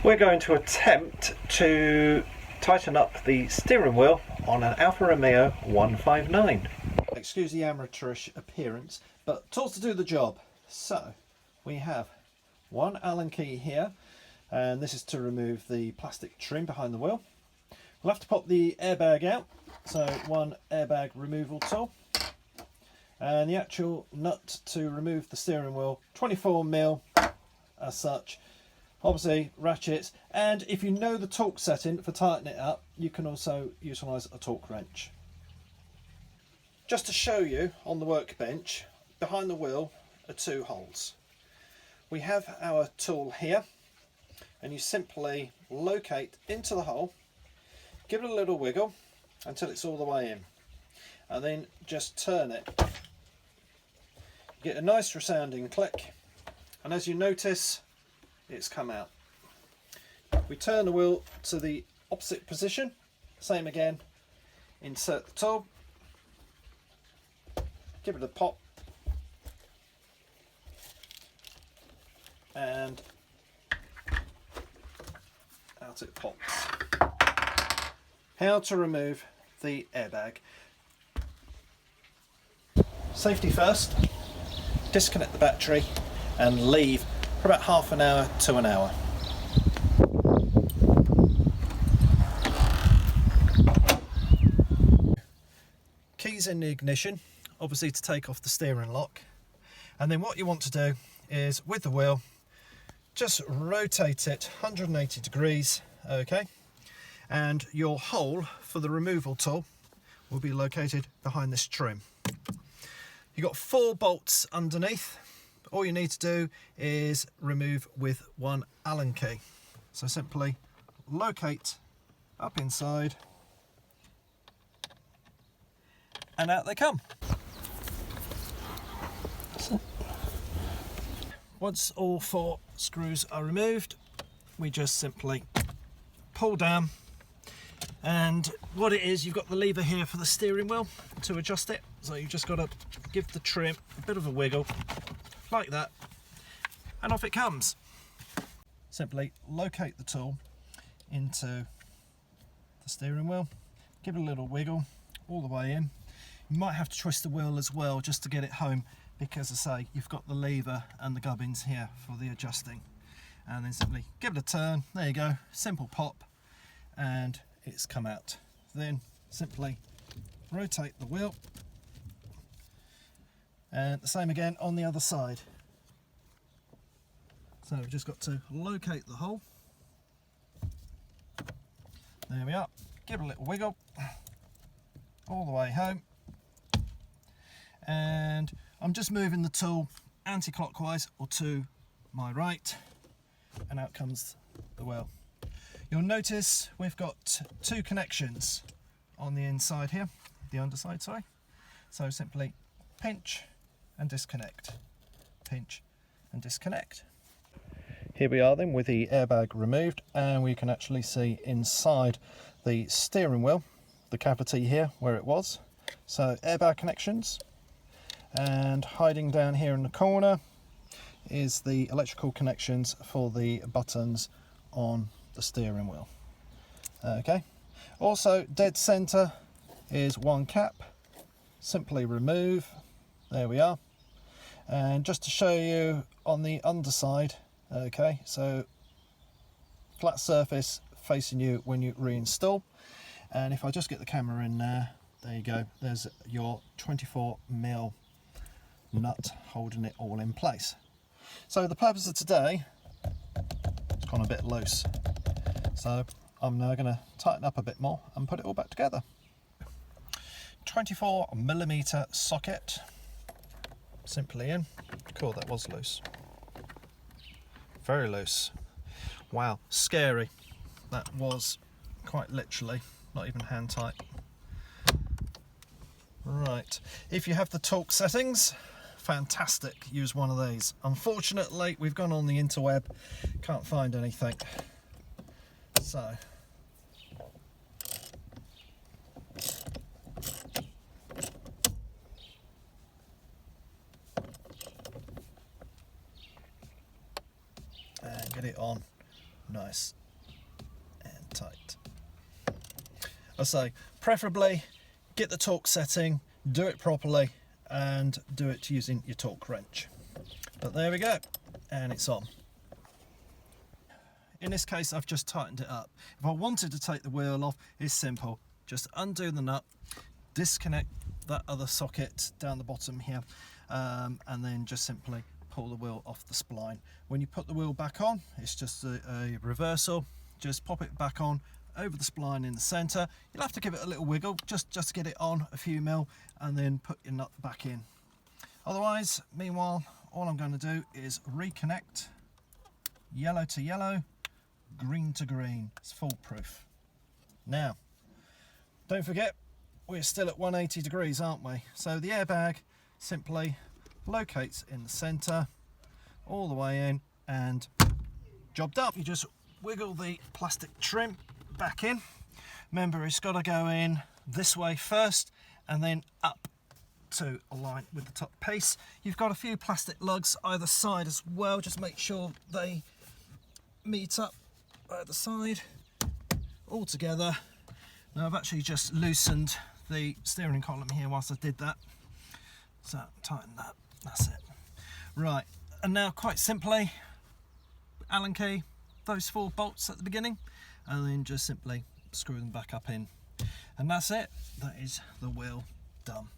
We're going to attempt to tighten up the steering wheel on an Alfa Romeo 159. Excuse the amateurish appearance, but tools to do the job. So we have one Allen key here, and this is to remove the plastic trim behind the wheel. We'll have to pop the airbag out, so one airbag removal tool, and the actual nut to remove the steering wheel, 24mm as such. Obviously ratchets, and if you know the torque setting for tightening it up, you can also utilise a torque wrench. Just to show you on the workbench, behind the wheel are two holes. We have our tool here, and you simply locate into the hole, give it a little wiggle until it's all the way in, and then just turn it. Get a nice resounding click, and as you notice, it's come out. We turn the wheel to the opposite position, same again, insert the tool, give it a pop, and out it pops. How to remove the airbag. Safety first, disconnect the battery and leave for about half an hour to an hour. Keys in the ignition, obviously to take off the steering lock, and then what you want to do is with the wheel just rotate it 180 degrees, okay, and your hole for the removal tool will be located behind this trim. You've got 4 bolts underneath. All you need to do is remove with one Allen key. So simply locate up inside, and out they come. Once all 4 screws are removed, we just simply pull down, and what it is, you've got the lever here for the steering wheel to adjust it. So you've just got to give the trim a bit of a wiggle, like that, and off it comes. Simply locate the tool into the steering wheel, give it a little wiggle all the way in. You might have to twist the wheel as well just to get it home, because as I say, you've got the lever and the gubbins here for the adjusting. And then simply give it a turn, there you go, simple pop, and it's come out. Then simply rotate the wheel, and the same again on the other side. So we've just got to locate the hole. There we are. Give it a little wiggle all the way home. And I'm just moving the tool anti-clockwise or to my right, and out comes the wheel. You'll notice we've got 2 connections on the inside here, the underside, sorry. So simply pinch and disconnect, pinch and disconnect. Here we are then with the airbag removed, and we can actually see inside the steering wheel, the cavity here where it was. So airbag connections, and hiding down here in the corner is the electrical connections for the buttons on the steering wheel. Okay, also dead center is one cap, simply remove, there we are. And just to show you on the underside, okay, so flat surface facing you when you reinstall, and if I just get the camera in there you go, there's your 24mm nut holding it all in place. So the purpose of today, it's gone a bit loose, so I'm now going to tighten up a bit more and put it all back together. 24mm socket, simply in. Cool, that was loose, very loose. Wow, scary. That was quite literally not even hand tight. Right, if you have the torque settings, fantastic, use one of these. Unfortunately, we've gone on the interweb, can't find anything. So and get it on nice and tight. I say, preferably get the torque setting, do it properly, and do it using your torque wrench. But there we go, and it's on. In this case, I've just tightened it up. If I wanted to take the wheel off, it's simple. Just undo the nut, disconnect that other socket down the bottom here, and then just simply pull the wheel off the spline. When you put the wheel back on, it's just a reversal. Just pop it back on over the spline in the center. You'll have to give it a little wiggle just to get it on a few mil, and then put your nut back in. Otherwise, meanwhile, all I'm going to do is reconnect yellow to yellow, green to green. It's foolproof. Now, don't forget, we're still at 180 degrees, aren't we? So the airbag simply locates in the center, all the way in, and job done. You just wiggle the plastic trim back in. Remember, it's got to go in this way first and then up to align with the top piece. You've got a few plastic lugs either side as well. Just make sure they meet up either side all together. Now I've actually just loosened the steering column here whilst I did that. So tighten that, that's it. Right, and now quite simply, Allen key, those 4 bolts at the beginning, and then just simply screw them back up in. And that's it, that is the wheel done.